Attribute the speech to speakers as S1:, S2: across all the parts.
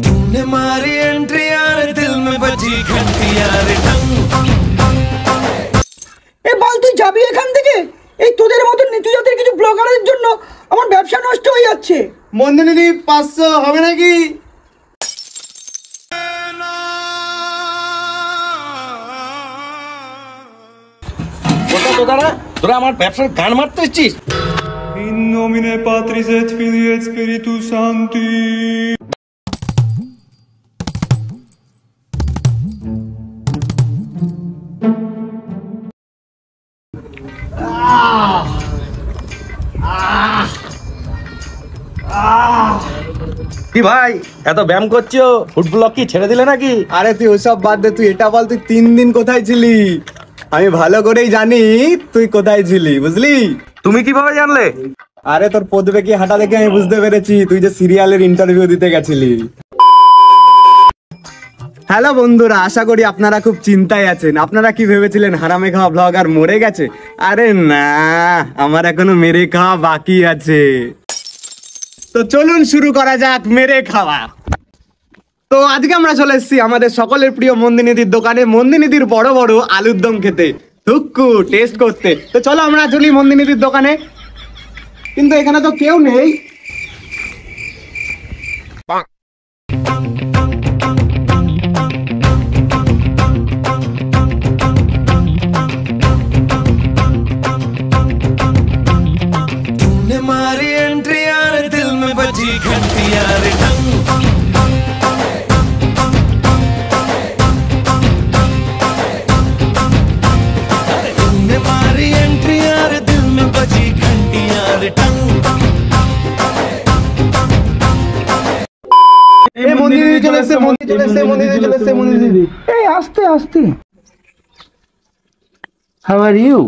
S1: तूने मारी एंट्री यार दिल में बजी घंटी यार
S2: এ বল তুই যাবি এখান থেকে? এই তোদের মতন নিচু জাতের কিছু ব্লগারদের জন্য আমার ব্যবসা নষ্ট হয়ে যাচ্ছে।
S3: মন্দিনী 500 হবে নাকি?
S4: তোরা আমার ব্যবসার গান মারতে এসেছিস?
S5: In nomine Patris et Filii et Spiritus Sancti.
S4: কি ভাই এত ব্যায়াম করছো, ফুড ব্লগ কি ছেড়ে দিলে নাকি?
S3: আরে তুই ওসব বাদ দে, তুই এটা বল তুই 3 দিন কোথায় ছিলি? আমি ভালো করেই জানি তুই কোথায় ছিলি, বুঝলি?
S4: তুমি কিভাবে জানলে?
S3: আরে তোর পদবে কি হাঁটা দেখে আমি বুঝতে পেরেছি তুই যে সিরিয়ালের ইন্টারভিউ দিতে গেছিলি। হ্যালো বন্ধুরা, আশা করি আপনারা খুব চিন্তায় আছেন। আপনারা কি ভেবেছিলেন হারামে খাওয়া ব্লগার মরে গেছে? আরে না, আমার এখনো মেরে খাওয়া বাকি আছে। তো চলুন শুরু করা যাক মেরে খাওয়া। তো আজকে আমরা চলে এসেছি আমাদের সকলের প্রিয় মন্দিনীদির দোকানে, মন্দিনীদির বড় বড় আলুর দম খেতে, হুক্কু টেস্ট করতে। তো চলো আমরা চলি মন্দিনীদির দোকানে, কিন্তু এখানে তো কেউ নেই।
S1: तूने मारी एंट्री यार दिल में बजी घंटी यार तूने मारी एंट्री यार दिल में बजी घंटी यार
S3: মন্দিনীদি চলে এসেছে, মন্দির চলে এসেছে, মন্দিনীদি চলে এসেছে, মন্দিনীদি।
S2: এই আস্তে আস্তে।
S4: How are you?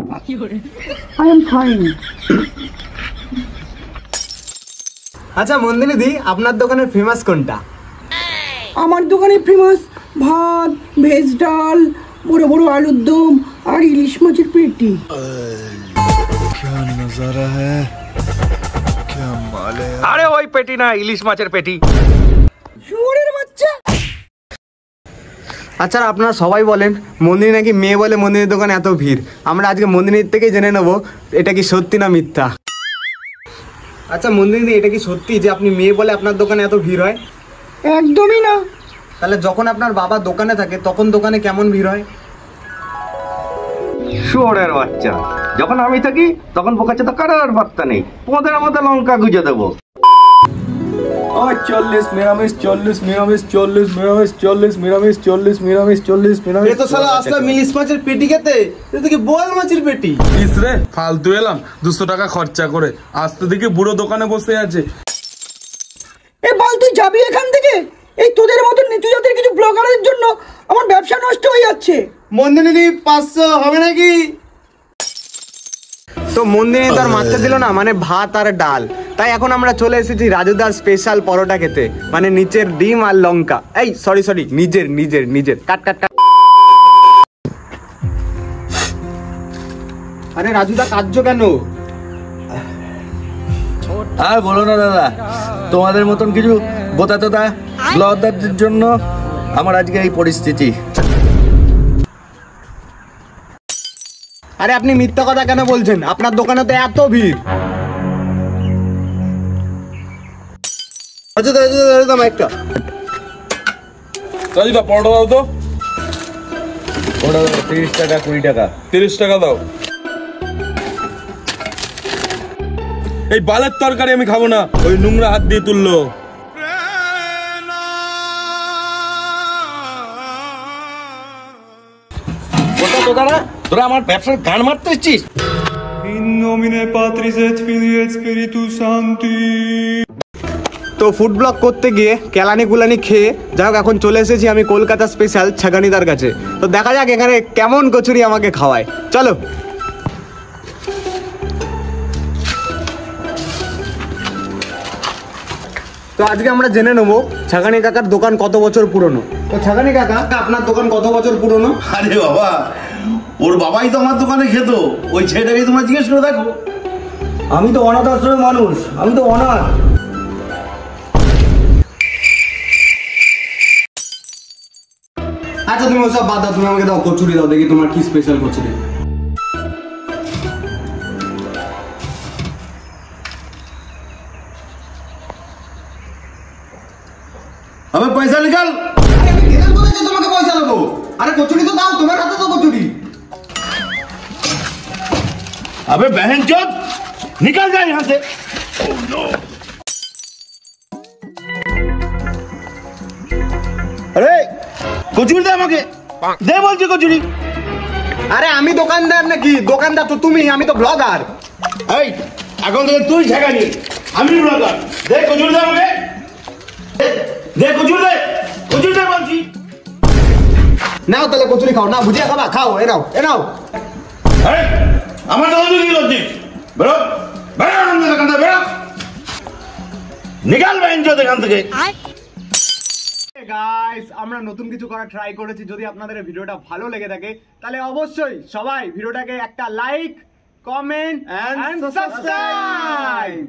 S2: I am fine.
S3: আচ্ছা মন্দিনীদি, আপনার দোকানের ফেমাস কোনটা?
S2: আমার দোকানে ফেমাস ভাত, ভেজ ডাল, বড় বড় আলুর দম আর ইলিশ মাছের পেটি।
S4: আরে ওই পেটি না, ইলিশ মাছের পেটি।
S2: শুয়োরের বাচ্চা।
S3: আচ্ছা আপনারা সবাই বলেন মন্দিনী নাকি মেয়ে বলে মন্দিনীর দোকানে এত ভিড়। আমরা আজকে মন্দিনীর থেকেই জেনে নেবো এটা কি সত্যি না মিথ্যা। আচ্ছা মন্দিনী, এটা কি সত্যি যে আপনি মেয়ে বলে আপনার দোকানে এত ভিড় হয়?
S2: একদমই না।
S3: তাহলে যখন আপনার বাবা দোকানে থাকে তখন দোকানে কেমন ভিড় হয়?
S4: শুয়োরের বাচ্চা, যখন আমি থাকি তখন বোকাচ্ছে তো কারোর বার্তা নেই, তোমাদের মধ্যে লঙ্কা গুজে দেবো।
S5: 40 নিরামিষ, 40 নিরামিষ, 40 নিরামিষ, 40 নিরামিষ, 40 নিরামিষ, 40 নিরামিষ।
S3: এ তো শালা আসলে ইলিশ মাছের পেটি খেতে, এটা কি বোয়াল মাছের পেটি?
S5: ইসরে ফালতু এলাম 200 টাকা খরচা করে, আসতে দেখি বুড়ো দোকানে বসে আছে।
S2: এ বল তুই যাবি এখান থেকে? এই তোদের মতন নিচু জাতের কিছু ব্লগারদের জন্য আমার ব্যবসা নষ্ট হয়ে যাচ্ছে।
S3: মন্দিনীদি 500 হবে নাকি? তো মন্দিনী তো আর মারতে দিল না, মানে ভাত আর ডাল। তাই এখন আমরা চলে এসেছি রাজুদার স্পেশাল পরোটা খেতে, মানে নিচের ডিম আর লঙ্কা। এই সরি নিজের নিজের নিজের কাট কাট কাট। আরে রাজুদা কাঁদছো কেন?
S4: আর বলো না দাদা, তোমাদের মতন কিছু বোতা তোতা ব্লগারদের জন্য আমার আজকে এই পরিস্থিতি।
S3: আরে আপনি মিথ্যা কথা কেন বলছেন? আপনার দোকানে তো এত ভিড়। আচ্ছা দাদা একটা
S5: রাজুদা পরোটা দাও তো।
S4: ওটা 30 টাকা 20 টাকা।
S5: 30 টাকা দাও। এই বালের তরকারি আমি খাবো না, ওই নোংরা হাত দিয়ে তুললো।
S4: তোরা আমার ব্যবসার গান মারতে এসেছিস?
S5: In nomine Patris et Filii et Spiritus Sancti.
S3: তো ফুড ব্লগ করতে গিয়ে কেলানি কুলানি খেয়ে যাই হোক এখন চলে এসেছি আমি কলকাতা স্পেশাল ছাগানিদার কাছে। তো দেখা যাক এখানে কেমন কচুরি আমাকে খাওয়ায়, চলো। তো আজকে আমরা জেনে নেবো ছাগানি কাকার দোকান কত বছর পুরনো। তো ছাগানি কাকা, আপনার দোকান কত বছর পুরনো?
S6: আরে বাবা, ওর বাবাই তো আমার দোকানে খেত, ওই ছেলেটাকে তোমরা জিজ্ঞেস করে দেখো।
S3: আমি তো অনাথ আশ্রমের মানুষ, আমি তো অনাথ। আচ্ছা তুমি ওসব বাদ দাও, তুমি আমাকে দাও কচুরি দাও, দেখি তোমার কি স্পেশাল কচুরি।
S4: अबे पैसा निकाल।
S3: আমি কেন বলেছি তোমাকে পয়সা দেবো? আরে কচুরি তো দাও, তোমার হাতে তো কচুরি।
S4: अबे बहन चोद निकल जा यहाँ से। अरे কচুরি দে আমাকে, দে বলছি কচুরি।
S3: আরে আমি দোকানদার নাকি? দোকানদার তো তুমি, আমি তো ব্লগার।
S4: এই এখন থেকে তুই ঠেকানি, আমি ব্লগার। দে কচুরি দে আমাকে, দে কচুরি দে, কচুরি দে বলছি।
S3: নাও তাহলে কচুরি খাও, না ভুজিয়া খাবা, খাও, এ নাও এ নাও।
S4: এই আমার তো কি লজ্জিত, বেরো বেরো আমাদের দোকান থেকে, বেরো নিকাল বহন চোদ এখান থেকে।
S3: গাইস আমরা নতুন কিছু করা ট্রাই করেছি, যদি আপনাদের এই ভিডিওটা ভালো লেগে থাকে তাহলে অবশ্যই সবাই ভিডিওটাকে একটা লাইক, কমেন্ট এন্ড সাবস্ক্রাইব।